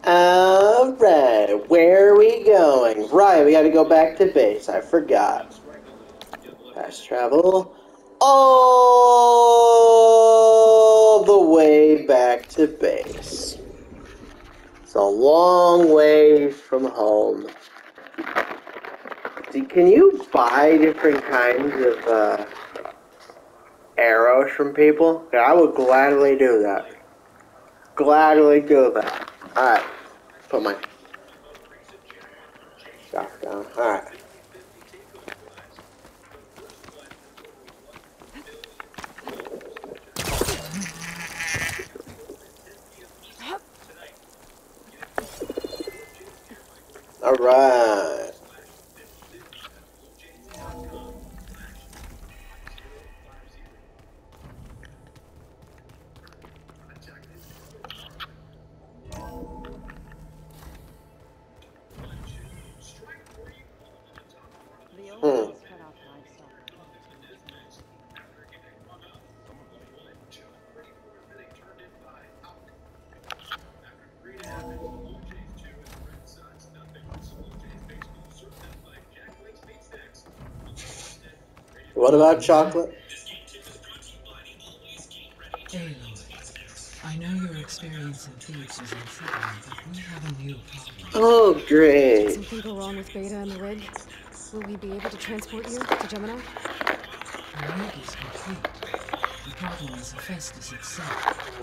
Alright, where are we going? Right, we gotta go back to base. I forgot. Fast travel. All the way back to base. It's a long way from home. Can you buy different kinds of arrows from people? Yeah, I would gladly do that. Gladly do that. Alright. Put my stuff down. Alright. Alright. What about chocolate? Aloy, I know your experience in Thebes was unsettling, but we have a new problem. Oh, great. Did something go wrong with Beta and the rig? Will we be able to transport you to Gemini? The rig is complete. The problem is Hephaestus itself.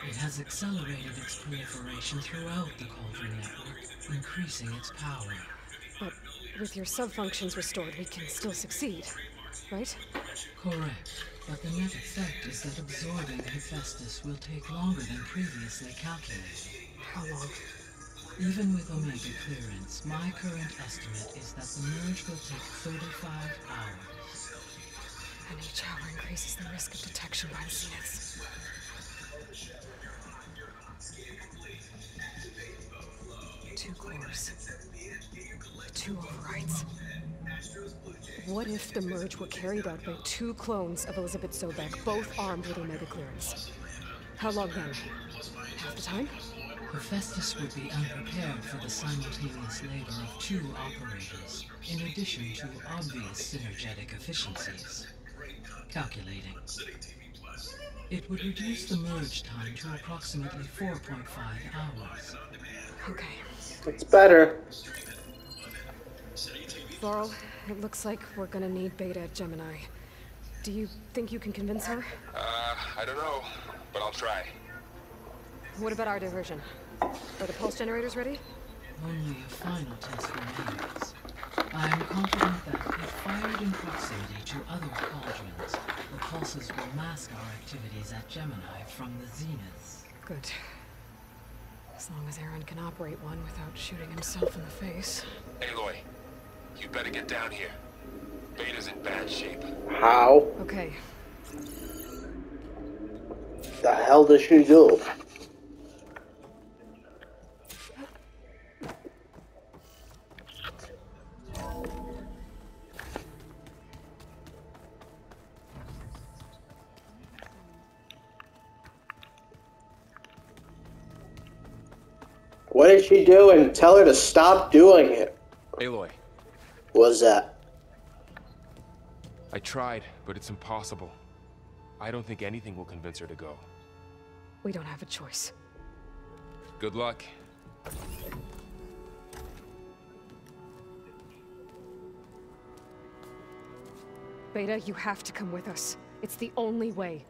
It has accelerated its proliferation throughout the Cauldron network, increasing its power. But with your sub-functions restored, we can still succeed, right? Correct. But the net effect is that absorbing Hephaestus will take longer than previously calculated. How long? Even with Omega clearance, my current estimate is that the merge will take 35 hours. And each hour increases the risk of detection by the Zeniths. 2 cores. 2 overrides. What if the merge were carried out by 2 clones of Elizabeth Sobek, both armed with Omega clearance? How long then? Half the time? Hephaestus would be unprepared for the simultaneous labor of 2 operators, in addition to obvious synergetic efficiencies. Calculating. It would reduce the merge time to approximately 4.5 hours. Okay. It's better. Varl, it looks like we're gonna need Beta at Gemini. Do you think you can convince her? I don't know, but I'll try. What about our diversion? Are the pulse generators ready? Only a final test remains. I am confident that, if fired in proximity to other cauldrons, the pulses will mask our activities at Gemini from the Zeniths. Good. As long as Aaron can operate one without shooting himself in the face. Aloy, you better get down here. Beta's in bad shape. How Okay. the hell does she do? What did she do? And tell her to stop doing it. Aloy, What's that? I tried, but it's impossible. I don't think anything will convince her to go. We don't have a choice. Good luck. Beta, you have to come with us. It's the only way.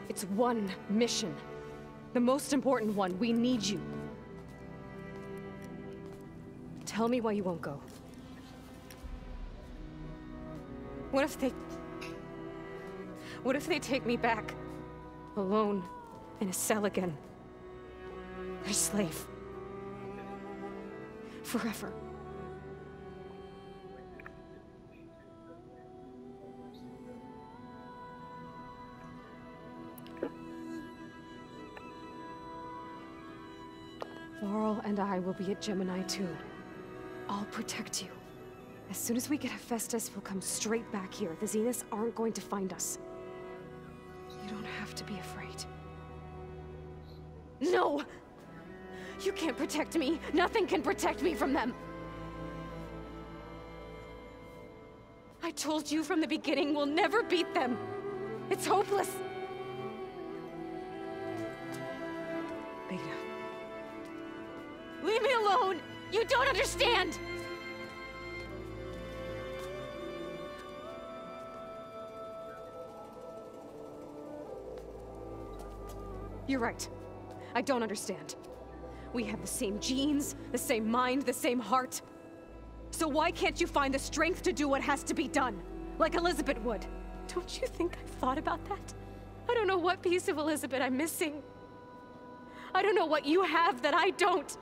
It's one mission. The most important one. We need you. Tell me why you won't go. What if they take me back? Alone, in a cell again. A slave. Forever. Varl and I will be at Gemini too. I'll protect you. As soon as we get Hephaestus, we'll come straight back here. The Zeniths aren't going to find us. You don't have to be afraid. No! You can't protect me. Nothing can protect me from them. I told you from the beginning, we'll never beat them. It's hopeless. Beta. Leave me alone! You don't understand! You're right. I don't understand. We have the same genes, the same mind, the same heart. So why can't you find the strength to do what has to be done? Like Elizabeth would. Don't you think I've thought about that? I don't know what piece of Elizabeth I'm missing. I don't know what you have that I don't.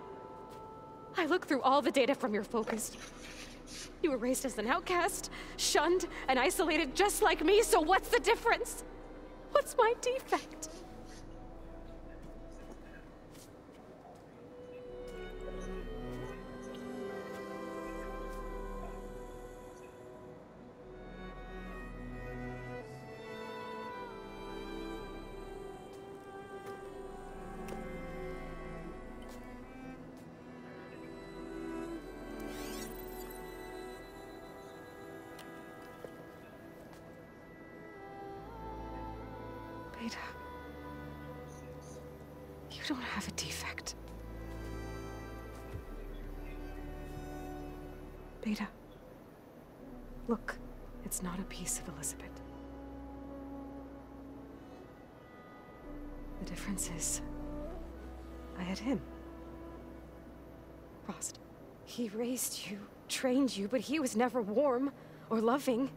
I look through all the data from your focus. You were raised as an outcast, shunned, and isolated just like me, so what's the difference? What's my defect? Beta, you don't have a defect. Beta, look, it's not a piece of Elizabeth. The difference is, I had him. Frost. He raised you, trained you, but he was never warm or loving.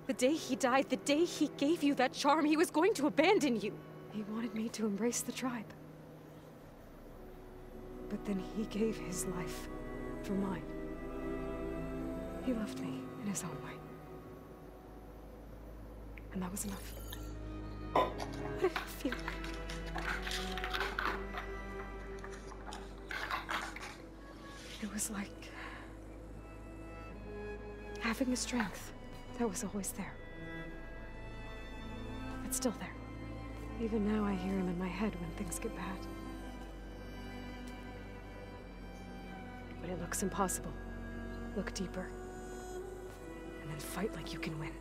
The day he died, the day he gave you that charm, he was going to abandon you. He wanted me to embrace the tribe. But then he gave his life for mine. He loved me in his own way. And that was enough. What did it feel like? It was like having the strength that was always there. It's still there. Even now I hear him in my head when things get bad. But it looks impossible. Look deeper. And then fight like you can win.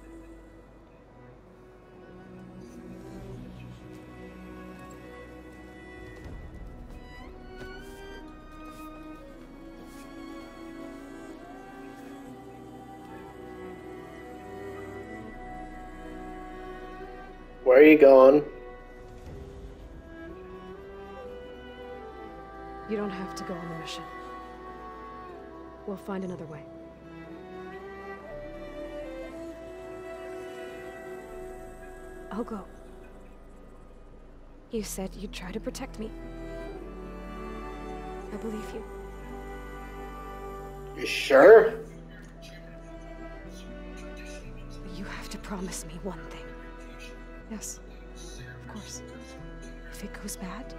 Where are you going? You don't have to go on the mission. We'll find another way. I'll go. You said you'd try to protect me. I believe you. You sure? But you have to promise me one thing. Yes, of course. If it goes bad,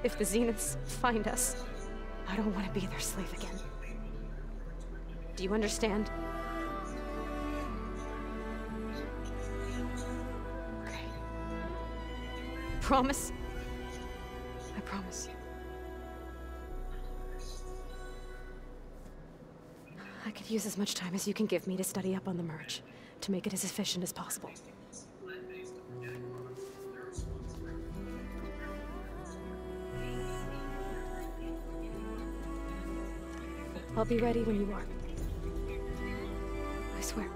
if the Zeniths find us, I don't want to be their slave again. Do you understand? Okay. Promise? I promise. I could use as much time as you can give me to study up on the merge, to make it as efficient as possible. I'll be ready when you are. I swear.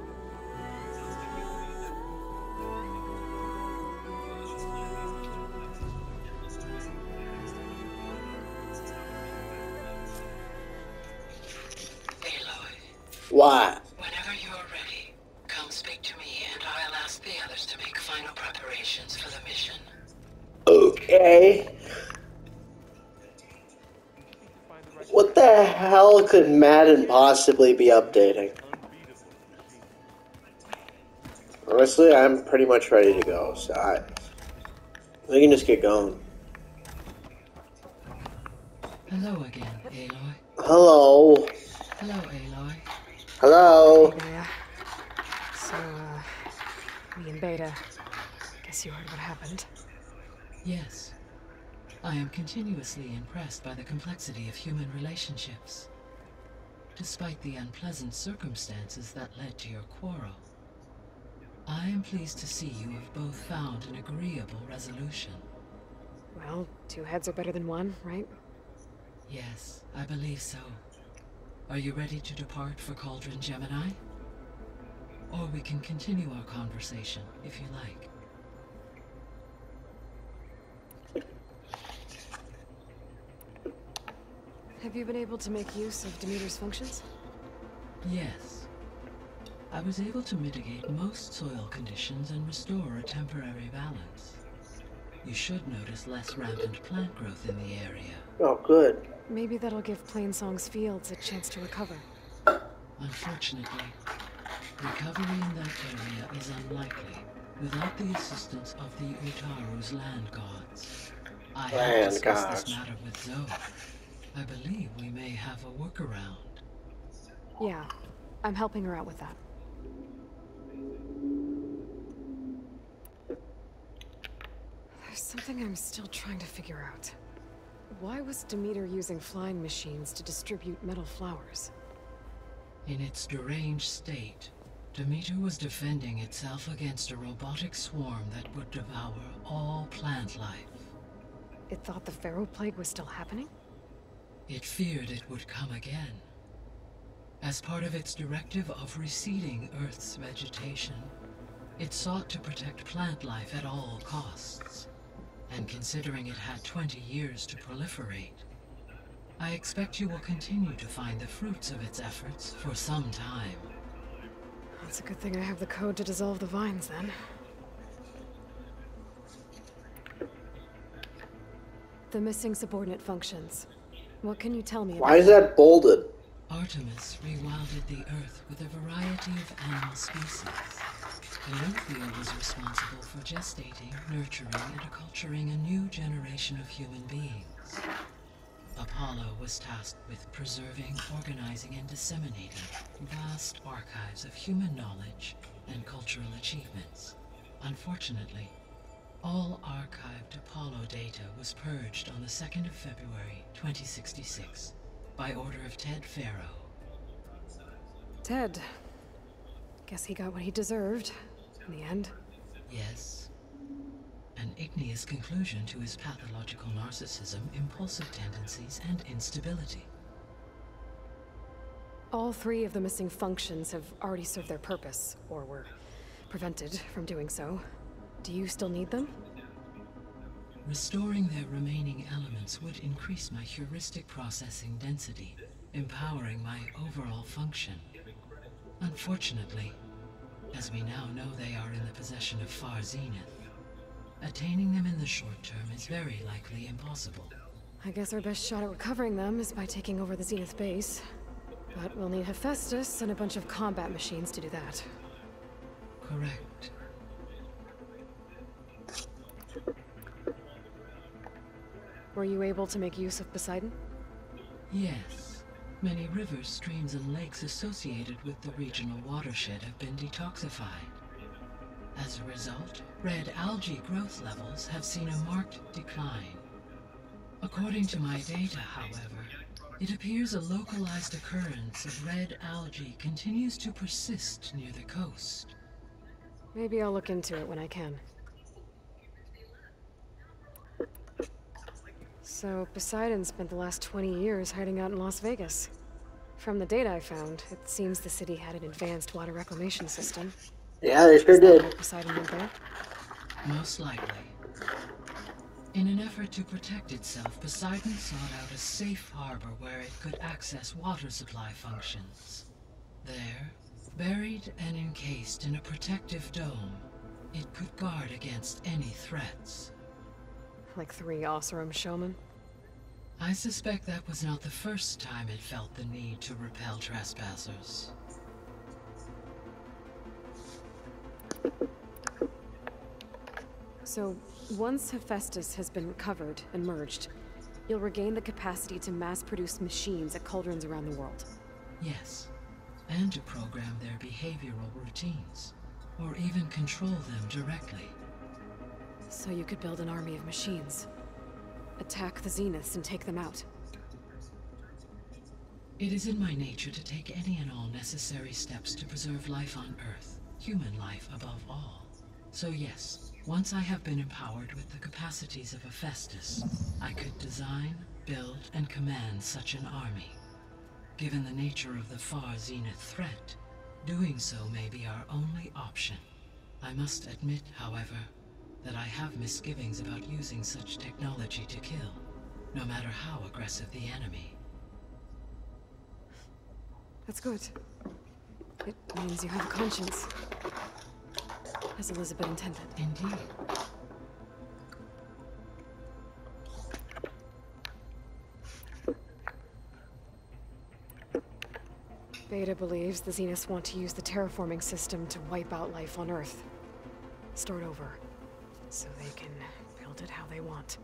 What? Whenever you're ready, come speak to me and I'll ask the others to make final preparations for the mission. Okay. What the hell could Madden possibly be updating? Honestly, I'm pretty much ready to go, so we can just get going. Hello again, Aloy. Hello. Hello, Aloy. Hello. Yeah. So, me and Beta, guess you heard what happened. Yes, I am continuously impressed by the complexity of human relationships. Despite the unpleasant circumstances that led to your quarrel, I am pleased to see you have both found an agreeable resolution. Well, two heads are better than one, right? Yes, I believe so. Are you ready to depart for Cauldron Gemini? Or we can continue our conversation, if you like. Have you been able to make use of Demeter's functions? Yes. I was able to mitigate most soil conditions and restore a temporary balance. You should notice less rampant plant growth in the area. Oh, good. Maybe that'll give Plainsong's fields a chance to recover. Unfortunately, recovery in that area is unlikely without the assistance of the Utaru's land gods. I have discussed this matter with Zoe. I believe we may have a workaround. Yeah, I'm helping her out with that. There's something I'm still trying to figure out. Why was Demeter using flying machines to distribute metal flowers? In its deranged state, Demeter was defending itself against a robotic swarm that would devour all plant life. It thought the Pharaoh Plague was still happening? It feared it would come again. As part of its directive of receding Earth's vegetation, it sought to protect plant life at all costs. And considering it had 20 years to proliferate, I expect you will continue to find the fruits of its efforts for some time. It's a good thing I have the code to dissolve the vines, then. The missing subordinate functions. What can you tell me about Why is that bolded? Artemis rewilded the Earth with a variety of animal species. Pinocchio was responsible for gestating, nurturing, and acculturating a new generation of human beings. Apollo was tasked with preserving, organizing, and disseminating vast archives of human knowledge and cultural achievements. Unfortunately, all archived Apollo data was purged on the 2nd of February, 2066, by order of Ted Faro. Ted? Guess he got what he deserved, in the end. Yes. An igneous conclusion to his pathological narcissism, impulsive tendencies, and instability. All three of the missing functions have already served their purpose, or were prevented from doing so. Do you still need them? Restoring their remaining elements would increase my heuristic processing density, empowering my overall function. Unfortunately, as we now know they are in the possession of Far Zenith, attaining them in the short term is very likely impossible. I guess our best shot at recovering them is by taking over the Zenith base. But we'll need Hephaestus and a bunch of combat machines to do that. Correct. Were you able to make use of Poseidon? Yes. Many rivers, streams, and lakes associated with the regional watershed have been detoxified. As a result, red algae growth levels have seen a marked decline. According to my data, however, it appears a localized occurrence of red algae continues to persist near the coast. Maybe I'll look into it when I can. So, Poseidon spent the last 20 years hiding out in Las Vegas. From the data I found, it seems the city had an advanced water reclamation system. Yeah, they sure Is that did. why Poseidon went there? Most likely. In an effort to protect itself, Poseidon sought out a safe harbor where it could access water supply functions. There, buried and encased in a protective dome, it could guard against any threats. Like 3 Oseram showmen? I suspect that was not the first time it felt the need to repel trespassers. So, once Hephaestus has been recovered and merged, you'll regain the capacity to mass-produce machines at cauldrons around the world. Yes, and to program their behavioral routines, or even control them directly. So you could build an army of machines. attack the Zeniths and take them out. It is in my nature to take any and all necessary steps to preserve life on Earth, human life above all. So yes, once I have been empowered with the capacities of Hephaestus, I could design, build, and command such an army. Given the nature of the Far Zenith threat, doing so may be our only option. I must admit, however, that I have misgivings about using such technology to kill, no matter how aggressive the enemy. That's good. It means you have a conscience. As Elizabeth intended. Indeed. Beta believes the Zeniths want to use the terraforming system to wipe out life on Earth. Start over. So they can build it how they want.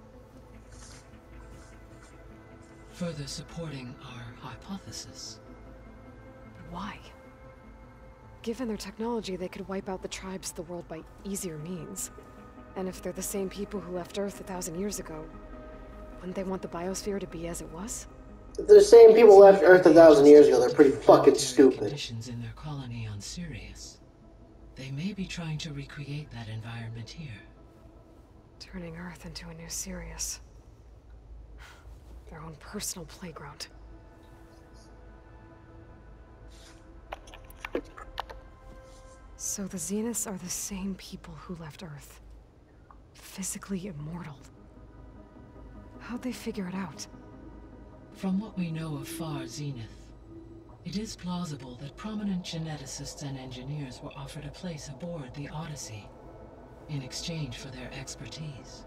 Further supporting our hypothesis. But why? Given their technology, they could wipe out the tribes of the world by easier means. And if they're the same people who left Earth 1,000 years ago, wouldn't they want the biosphere to be as it was? If the same people left Earth 1,000 years ago, they're pretty fucking stupid. Conditions in their colony on Sirius. They may be trying to recreate that environment here. Turning Earth into a new Sirius. Their own personal playground. So the Zeniths are the same people who left Earth. Physically immortal. How'd they figure it out? From what we know of Far Zenith, it is plausible that prominent geneticists and engineers were offered a place aboard the Odyssey in exchange for their expertise.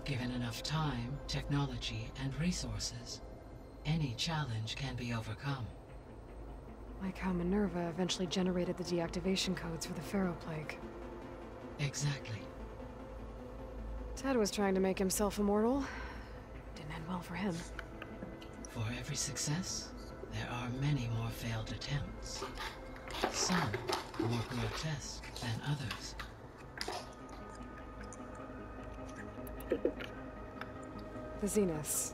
Given enough time, technology, and resources, any challenge can be overcome. Like how Minerva eventually generated the deactivation codes for the Pharaoh Plague. Exactly. Ted was trying to make himself immortal. Didn't end well for him. For every success, there are many more failed attempts. Some more grotesque than others. The Zeniths.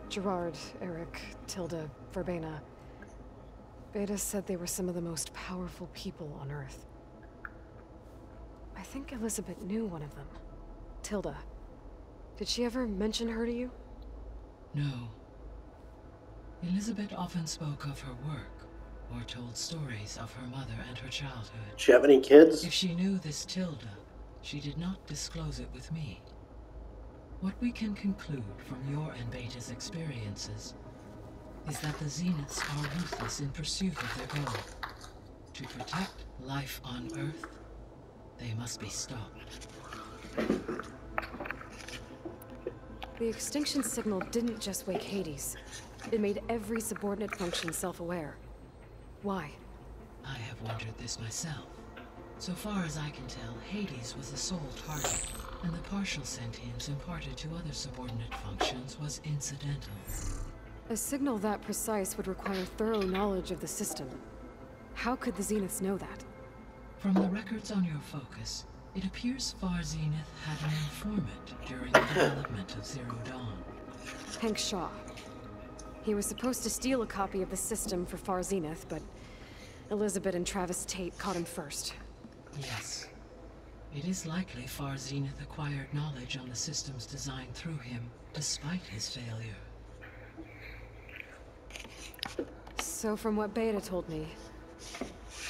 Gerard, Eric, Tilda, Verbena. Beta said they were some of the most powerful people on Earth. I think Elizabeth knew one of them. Tilda. Did she ever mention her to you? No. Elizabeth often spoke of her work, or told stories of her mother and her childhood. Does she have any kids? If she knew this Tilda, she did not disclose it with me. What we can conclude from your and Beta's experiences is that the Zeniths are ruthless in pursuit of their goal. To protect life on Earth, they must be stopped. The extinction signal didn't just wake Hades. It made every subordinate function self-aware. Why? I have wondered this myself. So far as I can tell, Hades was the sole target, and the partial sentience imparted to other subordinate functions was incidental. A signal that precise would require thorough knowledge of the system. How could the Zeniths know that? From the records on your focus, it appears Far Zenith had an informant during the development of Zero Dawn. Hank Shaw. He was supposed to steal a copy of the system for Far Zenith, but Elizabeth and Travis Tate caught him first. Yes. It is likely Far Zenith acquired knowledge on the systems designed through him, despite his failure. So from what Beta told me,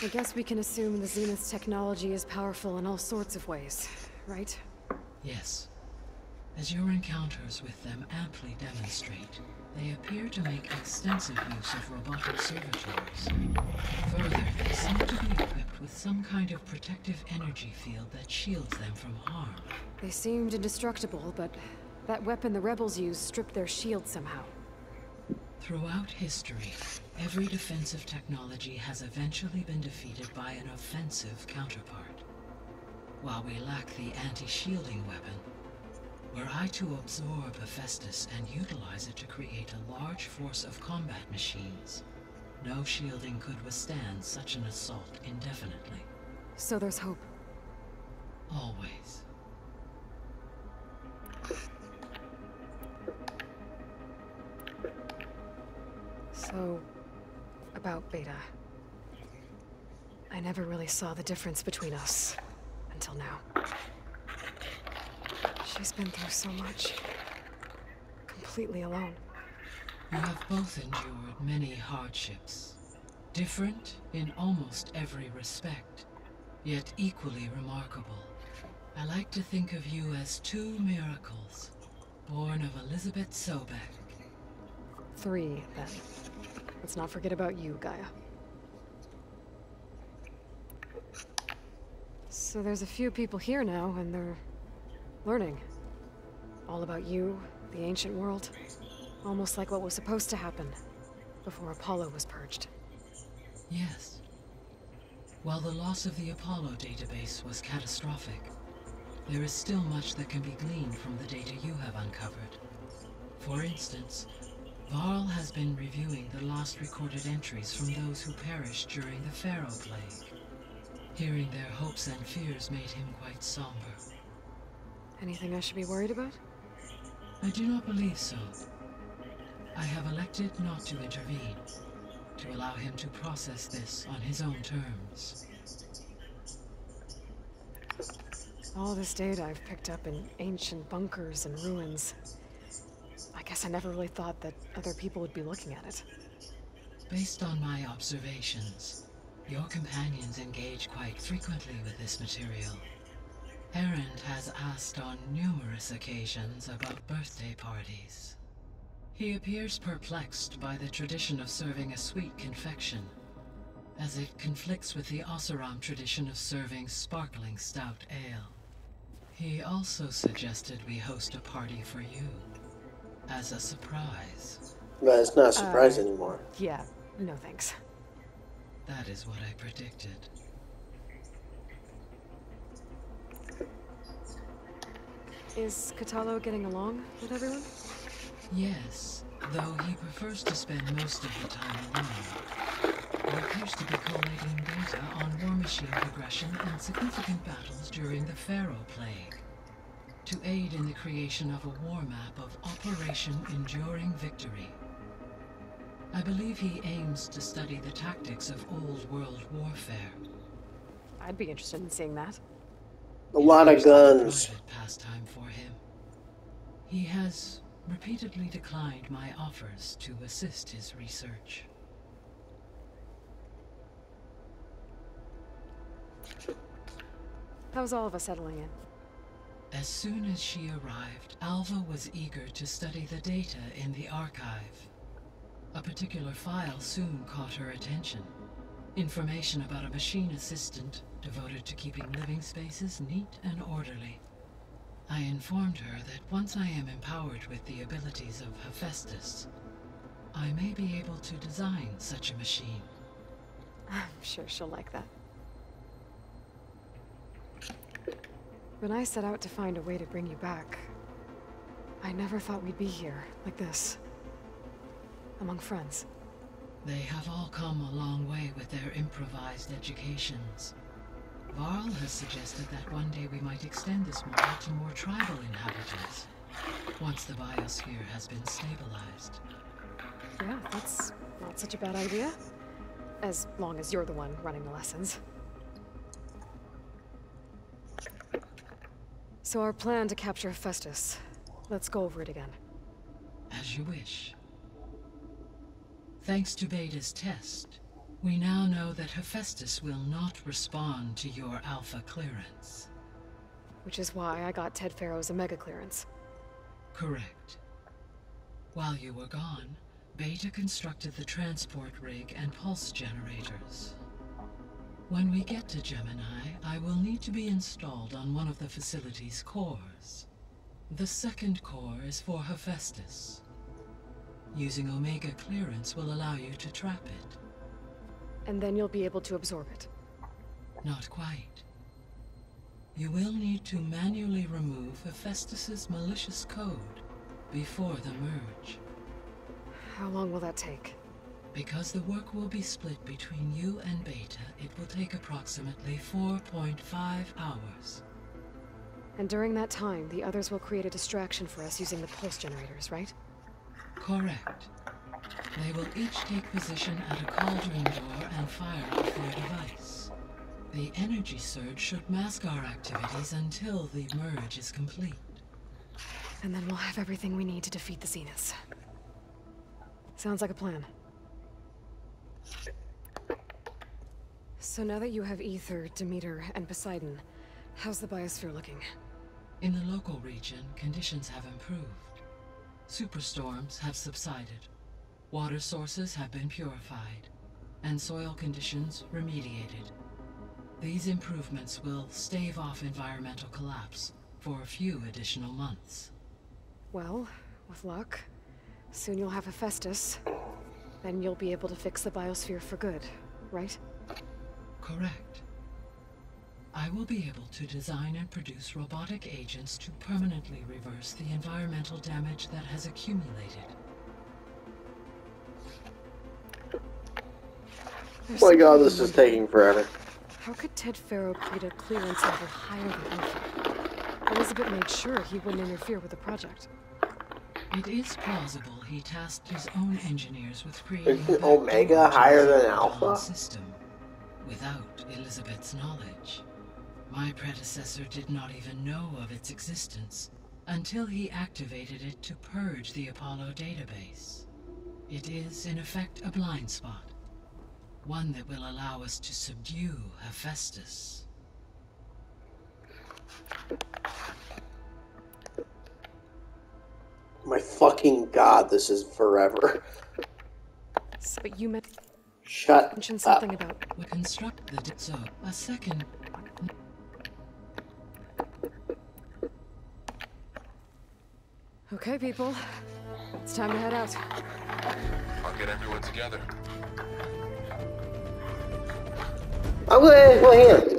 I guess we can assume the Zenith's technology is powerful in all sorts of ways, right? Yes. As your encounters with them amply demonstrate, they appear to make extensive use of robotic servitors. Further, they seem to be equipped with some kind of protective energy field that shields them from harm. They seemed indestructible, but that weapon the rebels used stripped their shield somehow. Throughout history, every defensive technology has eventually been defeated by an offensive counterpart. While we lack the anti-shielding weapon, were I to absorb Hephaestus and utilize it to create a large force of combat machines, no shielding could withstand such an assault indefinitely. So there's hope. Always. So, about Beta. I never really saw the difference between us until now. She's been through so much. Completely alone. You have both endured many hardships. Different in almost every respect, yet equally remarkable. I like to think of you as two miracles, born of Elizabeth Sobek. 3, then. Let's not forget about you, Gaia. So there's a few people here now, and they're learning. All about you, the ancient world. Almost like what was supposed to happen before Apollo was purged. Yes. While the loss of the Apollo database was catastrophic, there is still much that can be gleaned from the data you have uncovered. For instance, Varl has been reviewing the last recorded entries from those who perished during the Pharaoh Plague. Hearing their hopes and fears made him quite somber. Anything I should be worried about? I do not believe so. I have elected not to intervene, to allow him to process this on his own terms. All this data I've picked up in ancient bunkers and ruins. I guess I never really thought that other people would be looking at it. Based on my observations, your companions engage quite frequently with this material. Erend has asked on numerous occasions about birthday parties. He appears perplexed by the tradition of serving a sweet confection, as it conflicts with the Oseram tradition of serving sparkling stout ale. He also suggested we host a party for you, as a surprise. But it's not a surprise anymore. Yeah, no thanks. That is what I predicted. Is Kotallo getting along with everyone? Yes, though he prefers to spend most of the time alone. He appears to be collating data on War Machine progression and significant battles during the Pharaoh Plague, to aid in the creation of a war map of Operation Enduring Victory. I believe he aims to study the tactics of old world warfare. I'd be interested in seeing that. A lot of guns. Private pastime for him. He has repeatedly declined my offers to assist his research. How's all of us settling in? As soon as she arrived, Alva was eager to study the data in the archive. A particular file soon caught her attention. Information about a machine assistant devoted to keeping living spaces neat and orderly. I informed her that once I am empowered with the abilities of Hephaestus, I may be able to design such a machine. I'm sure she'll like that. When I set out to find a way to bring you back, I never thought we'd be here, like this. Among friends. They have all come a long way with their improvised educations. Varl has suggested that one day we might extend this model to more tribal inhabitants, once the biosphere has been stabilized. Yeah, that's not such a bad idea. As long as you're the one running the lessons. So our plan to capture Hephaestus. Let's go over it again. As you wish. Thanks to Beta's test, we now know that Hephaestus will not respond to your Alpha clearance. Which is why I got Ted Pharaoh's Omega clearance. Correct. While you were gone, Beta constructed the transport rig and pulse generators. When we get to Gemini, I will need to be installed on one of the facility's cores. The second core is for Hephaestus. Using Omega clearance will allow you to trap it. And then you'll be able to absorb it. Not quite. You will need to manually remove Hephaestus's malicious code before the merge. How long will that take? Because the work will be split between you and Beta, it will take approximately 4.5 hours. And during that time, the others will create a distraction for us using the pulse generators, right? Correct. They will each take position at a cauldron door and fire off their device. The energy surge should mask our activities until the merge is complete. And then we'll have everything we need to defeat the Zeniths. Sounds like a plan. So now that you have Aether, Demeter, and Poseidon, how's the biosphere looking? In the local region, conditions have improved. Superstorms have subsided. Water sources have been purified, and soil conditions remediated. These improvements will stave off environmental collapse for a few additional months. Well, with luck, soon you'll have Hephaestus. Then you'll be able to fix the biosphere for good, right? Correct. I will be able to design and produce robotic agents to permanently reverse the environmental damage that has accumulated. Oh my god, this is taking forever. How could Ted Faro create a clearance level higher than Alpha? Elizabeth made sure he wouldn't interfere with the project. It is plausible he tasked his own engineers with creating Isn't Omega higher than Alpha? System without Elizabeth's knowledge. My predecessor did not even know of its existence until he activated it to purge the Apollo database. It is, in effect, a blind spot. One that will allow us to subdue Hephaestus. My fucking god, this is forever. So, but you Shut mentioned up. something about... We construct the so a second. Okay, people. It's time to head out. I'll get everyone together. I'm gonna ask my hand.